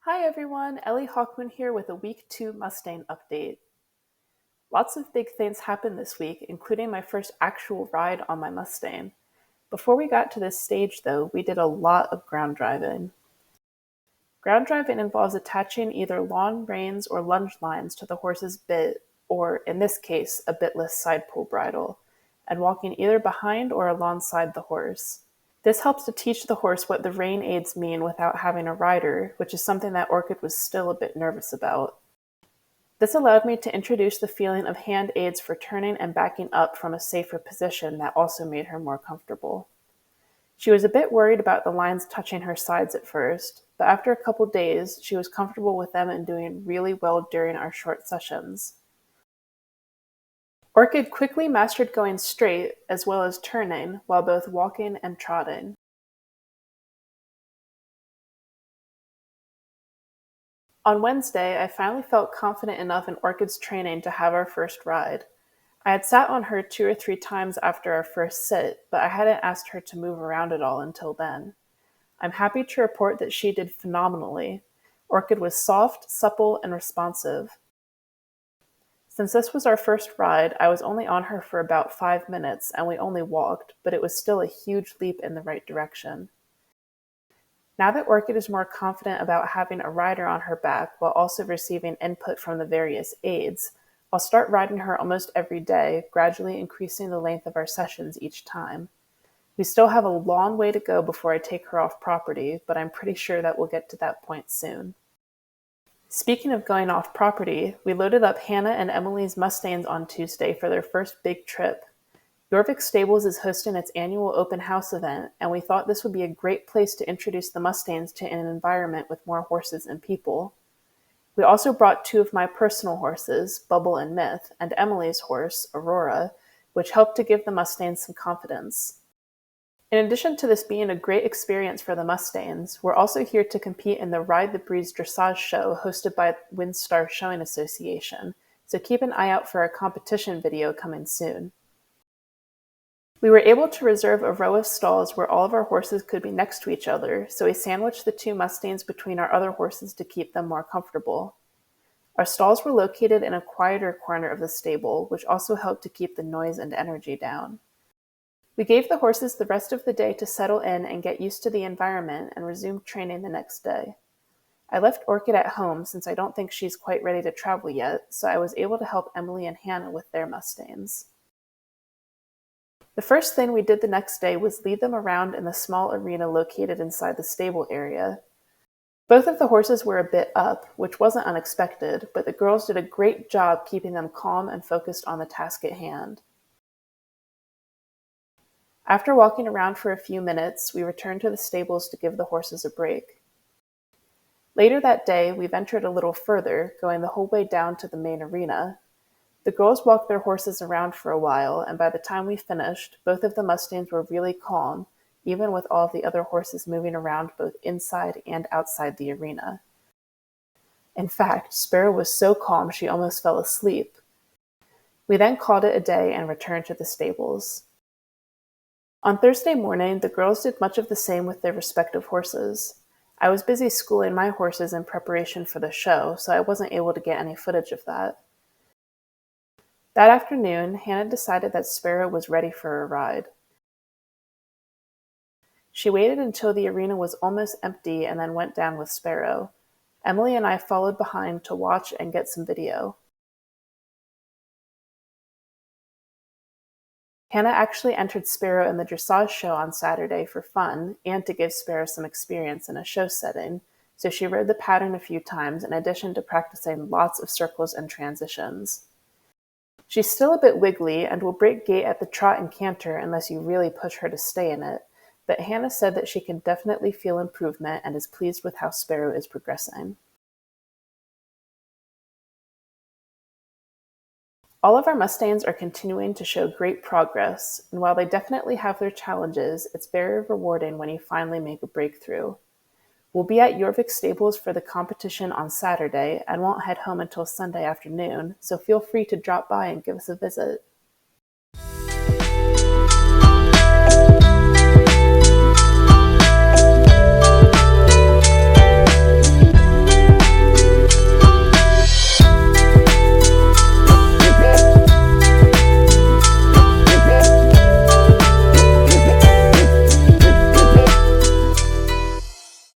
Hi everyone, Ellie Hawkman here with a Week 2 Mustang update. Lots of big things happened this week, including my first actual ride on my Mustang. Before we got to this stage though, we did a lot of ground driving. Ground driving involves attaching either long reins or lunge lines to the horse's bit, or in this case, a bitless side pull bridle, and walking either behind or alongside the horse. This helps to teach the horse what the rein aids mean without having a rider, which is something that Orchid was still a bit nervous about. This allowed me to introduce the feeling of hand aids for turning and backing up from a safer position that also made her more comfortable. She was a bit worried about the lines touching her sides at first, but after a couple days, she was comfortable with them and doing really well during our short sessions. Orchid quickly mastered going straight as well as turning while both walking and trotting. On Wednesday, I finally felt confident enough in Orchid's training to have our first ride. I had sat on her 2 or 3 times after our first sit, but I hadn't asked her to move around at all until then. I'm happy to report that she did phenomenally. Orchid was soft, supple, and responsive. Since this was our first ride, I was only on her for about 5 minutes and we only walked, but it was still a huge leap in the right direction. Now that Orchid is more confident about having a rider on her back while also receiving input from the various aids, I'll start riding her almost every day, gradually increasing the length of our sessions each time. We still have a long way to go before I take her off property, but I'm pretty sure that we'll get to that point soon. Speaking of going off property, we loaded up Hannah and Emily's Mustangs on Tuesday for their first big trip. Jorvik Stables is hosting its annual open house event, and we thought this would be a great place to introduce the Mustangs to an environment with more horses and people. We also brought 2 of my personal horses, Bubble and Myth, and Emily's horse, Aurora, which helped to give the Mustangs some confidence. In addition to this being a great experience for the Mustangs, we're also here to compete in the Ride the Breeze Dressage show hosted by WinStar Showing Association, so keep an eye out for our competition video coming soon. We were able to reserve a row of stalls where all of our horses could be next to each other, so we sandwiched the 2 Mustangs between our other horses to keep them more comfortable. Our stalls were located in a quieter corner of the stable, which also helped to keep the noise and energy down. We gave the horses the rest of the day to settle in and get used to the environment and resumed training the next day. I left Orchid at home since I don't think she's quite ready to travel yet, so I was able to help Emily and Hannah with their Mustangs. The first thing we did the next day was lead them around in the small arena located inside the stable area. Both of the horses were a bit up, which wasn't unexpected, but the girls did a great job keeping them calm and focused on the task at hand. After walking around for a few minutes, we returned to the stables to give the horses a break. Later that day, we ventured a little further, going the whole way down to the main arena. The girls walked their horses around for a while, and by the time we finished, both of the Mustangs were really calm, even with all of the other horses moving around both inside and outside the arena. In fact, Sparrow was so calm she almost fell asleep. We then called it a day and returned to the stables. On Thursday morning, the girls did much of the same with their respective horses. I was busy schooling my horses in preparation for the show, so I wasn't able to get any footage of that. That afternoon, Hannah decided that Sparrow was ready for a ride. She waited until the arena was almost empty and then went down with Sparrow. Emily and I followed behind to watch and get some video. Hannah actually entered Sparrow in the dressage show on Saturday for fun and to give Sparrow some experience in a show setting, so she rode the pattern a few times in addition to practicing lots of circles and transitions. She's still a bit wiggly and will break gait at the trot and canter unless you really push her to stay in it, but Hannah said that she can definitely feel improvement and is pleased with how Sparrow is progressing. All of our Mustangs are continuing to show great progress, and while they definitely have their challenges, it's very rewarding when you finally make a breakthrough. We'll be at Jorvik Stables for the competition on Saturday and won't head home until Sunday afternoon, so feel free to drop by and give us a visit.